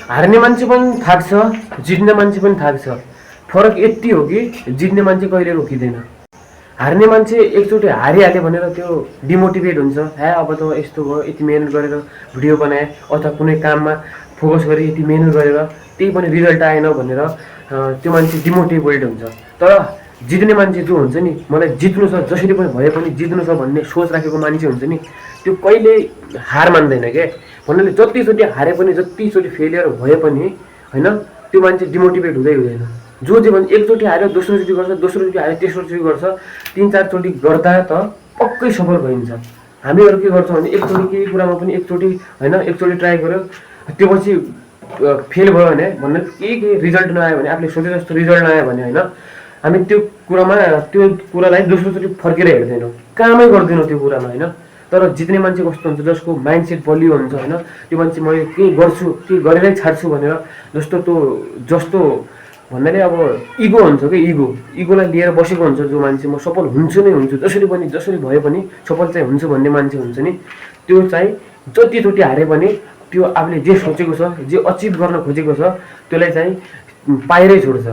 हार्ने मान्छे पनि थाक्छ, जित्ने मान्छे पनि थाक्छ। फरक यति हो कि जित्ने मान्छे कहिले रोकिँदैन। हार्ने मान्छे एकचोटि हारिहाल्यो भनेर त्यो डिमोटिभेट हुन्छ। अब त यस्तो भयो, यति मेहनत गरेर भिडियो बनाए अथवा कुनै काममा फोकस गरे, यति मेहनत गरेर त्यही पनि रिजल्ट आएन भनेर त्यो मान्छे डिमोटिभेट हुन्छ। तर जित्ने मान्छे जो हुन्छ नि, मलाई जित्नु छ, जसरी पनि भए पनि जित्नु छ भन्ने सोच राखेको मान्छे हुन्छ नि, त्यो कहिले हार मान्दैन के। भन्नाले जतिचोटि हारे पनि, जतिचोटि फेलियर भए पनि होइन, त्यो मान्छे डिमोटिभेट हुँदैन। जो भन्छ एकचोटि हार्यो, दोस्रोचोटि गर्छ, दोस्रोचोटि हार्यो, तेस्रोचोटि गर्छ, 3-4 चोटि गर्दा त पक्कै सफल भइन्छ। हामीहरू के गर्छौँ भने एकचोटि केही कुरामा पनि एकचोटि होइन, एकचोटि ट्राई गर्यो, त्यो पछि फेल भयो भने भन्ने केही रिजल्ट नआयो भने, आफूले सोचे जस्तो रिजल्ट नआयो भने होइन, हामी त्यो कुरालाई दोस्रोचोटि फर्केर हेर्दैनौँ, कामै गर्दैनौँ त्यो कुरामा होइन। तर जित्ने मान्छे कस्तो हुन्छ, जसको माइन्डसेट बलियो हुन्छ होइन, त्यो मान्छे मैले केही गर्छु, केही गरेरै छाड्छु भनेर जस्तो भन्नाले अब इगो हुन्छ कि, इगोलाई लिएर बसेको हुन्छ जो मान्छे, म सफल हुन्छु नै हुन्छु, जसरी भए पनि सफल चाहिँ हुन्छु भन्ने मान्छे हुन्छ नि, त्यो चाहिँ जतिचोटि हारे पनि त्यो आफूले जे सोचेको छ, जे अचिभ गर्न खोजेको छ, त्यसलाई चाहिँ पाएरै छोड्छ।